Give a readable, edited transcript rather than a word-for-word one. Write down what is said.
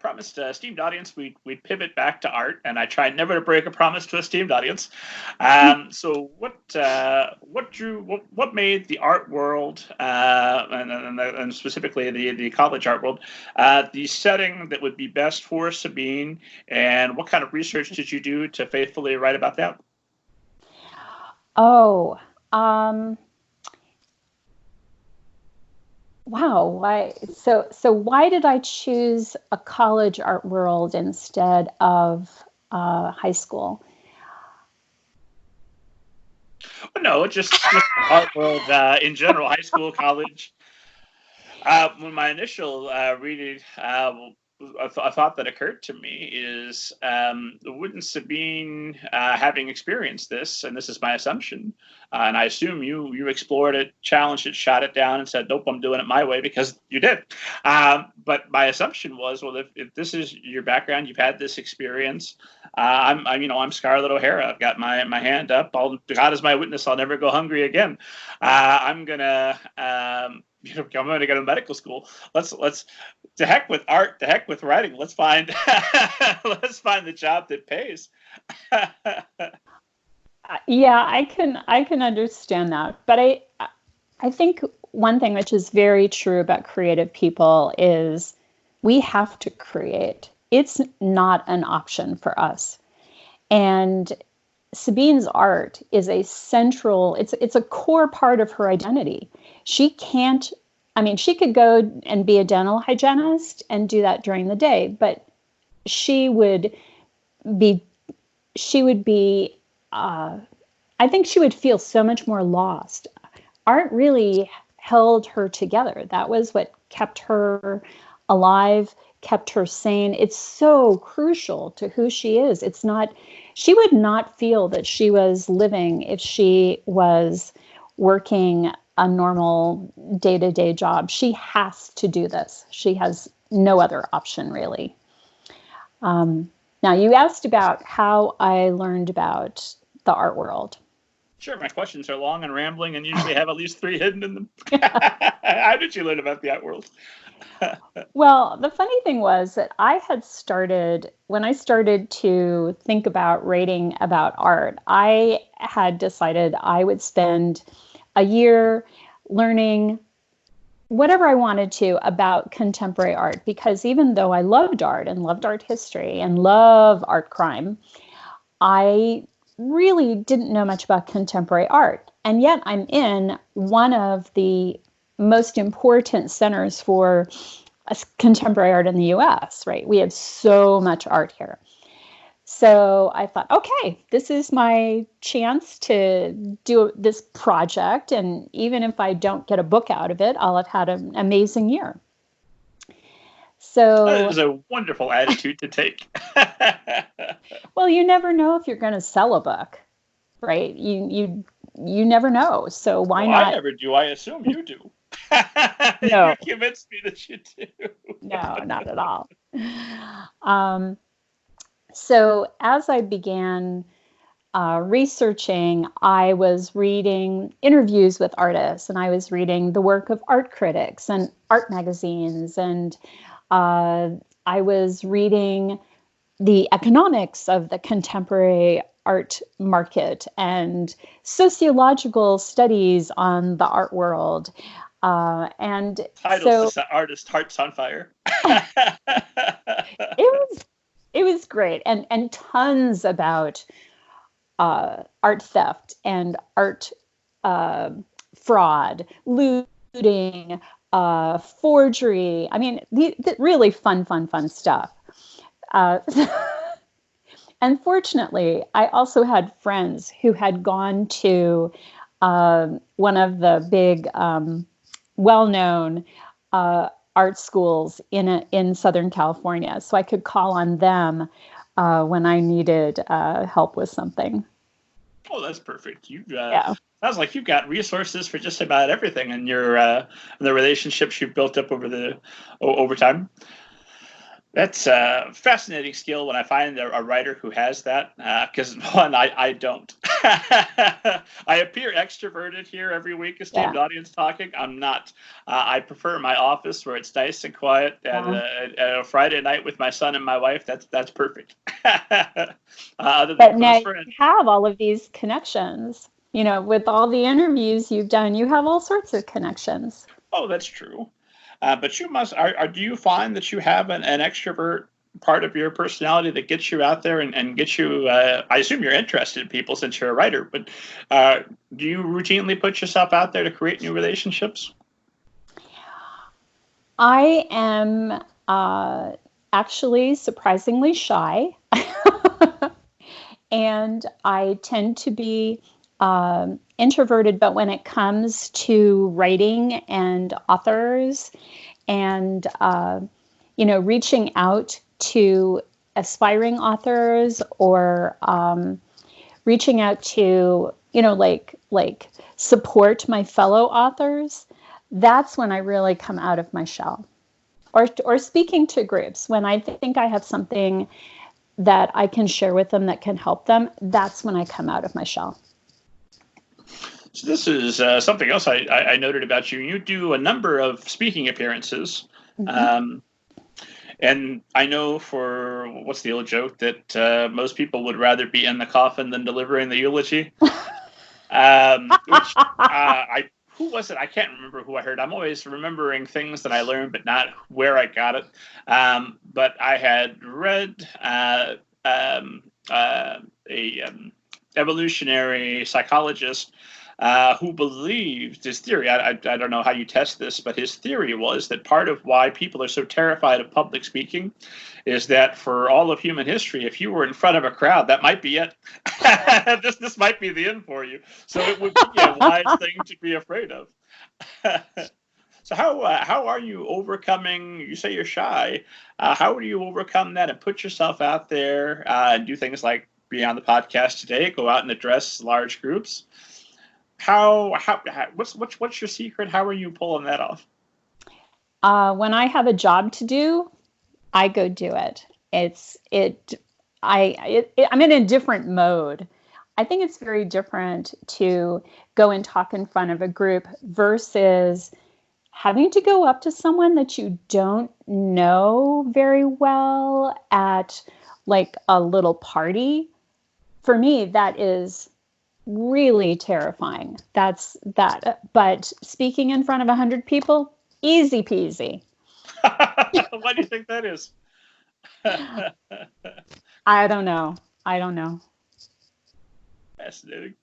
promised a esteemed audience we'd pivot back to art, and I tried never to break a promise to a esteemed audience. So what made the art world, and specifically the college art world, the setting that would be best for Sabine, and what kind of research did you do to faithfully write about that? Oh, wow. Why? So why did I choose a college art world instead of high school? Well, no, just art world in general, high school, college. When my initial reading, a thought that occurred to me is, wouldn't Sabine, having experienced this, and this is my assumption, and I assume you explored it, challenged it, shot it down, and said, "Nope, I'm doing it my way," because you did. But my assumption was, well, if this is your background, you've had this experience. I'm Scarlett O'Hara. I've got my hand up. God is my witness. I'll never go hungry again. I'm gonna. I'm going to go to medical school. Let's to heck with art, to heck with writing. Let's find the job that pays. Yeah, I can understand that, but I think one thing which is very true about creative people is we have to create. It's not an option for us. And Sabine's art is it's a core part of her identity. She could go and be a dental hygienist and do that during the day, but she would be, I think she would feel so much more lost. Art really held her together. That was what kept her alive, kept her sane. It's so crucial to who she is. She would not feel that she was living if she was working a normal day-to-day job. She has to do this. She has no other option, really. Now, you asked about how I learned about the art world. Sure, my questions are long and rambling and usually have at least 3 hidden in them. How did you learn about the art world? Well, the funny thing was that when I started to think about writing about art, I had decided I would spend a year learning whatever I wanted to about contemporary art, because even though I loved art and loved art history and love art crime, I really didn't know much about contemporary art. And yet I'm in one of the most important centers for contemporary art in the US, right? We have so much art here. So I thought, okay, this is my chance to do this project. And even if I don't get a book out of it, I'll have had an amazing year. So that is a wonderful attitude to take. Well, you never know if you're going to sell a book, right? You never know. So why not? I never do. I assume you do. No. You convinced me that you do. No, not at all. So as I began researching, I was reading interviews with artists, and I was reading the work of art critics and art magazines, and I was reading the economics of the contemporary art market and sociological studies on the art world. And titles to artist hearts on fire. It was great, and tons about art theft and art fraud, looting, forgery. I mean, really fun stuff. Unfortunately, I also had friends who had gone to one of the big, well-known art schools in Southern California, so I could call on them when I needed help with something. Oh, that's perfect. Sounds like you've got resources for just about everything in your the relationships you've built up over time. That's a fascinating skill when I find a writer who has that, because one, I don't. I appear extroverted here every week, esteemed Yeah. audience talking. I'm not. I prefer my office where it's nice and quiet, and a Friday night with my son and my wife, that's perfect. Other than But now close you friends. have all of these connections. You know, with all the interviews you've done, you have all sorts of connections. Oh, that's true. But you must. Do you find that you have an extrovert part of your personality that gets you out there and gets you? I assume you're interested in people since you're a writer, but do you routinely put yourself out there to create new relationships? I am actually surprisingly shy. And I tend to be introverted, but when it comes to writing and authors and, reaching out to aspiring authors or reaching out to, like support my fellow authors, that's when I really come out of my shell. Or speaking to groups when I think I have something that I can share with them that can help them, that's when I come out of my shell. So this is something else I noted about you. You do a number of speaking appearances. Mm-hmm. And I know for what's the old joke that most people would rather be in the coffin than delivering the eulogy. Which who was it? I can't remember who I heard. I'm always remembering things that I learned, but not where I got it. But I had read a evolutionary psychologist who believed his theory. I don't know how you test this, but his theory was that part of why people are so terrified of public speaking is that for all of human history, if you were in front of a crowd, that might be it. this might be the end for you. So it would be a wise thing to be afraid of. So how are you overcoming? You say you're shy. How do you overcome that and put yourself out there and do things like be on the podcast today, go out and address large groups? What's your secret? How are you pulling that off? When I have a job to do, I go do it. I'm in a different mode. I think it's very different to go and talk in front of a group versus having to go up to someone that you don't know very well at like a little party. For me, that is really terrifying. That's that. But speaking in front of 100 people, easy peasy. Why do you think that is? I don't know. Fascinating.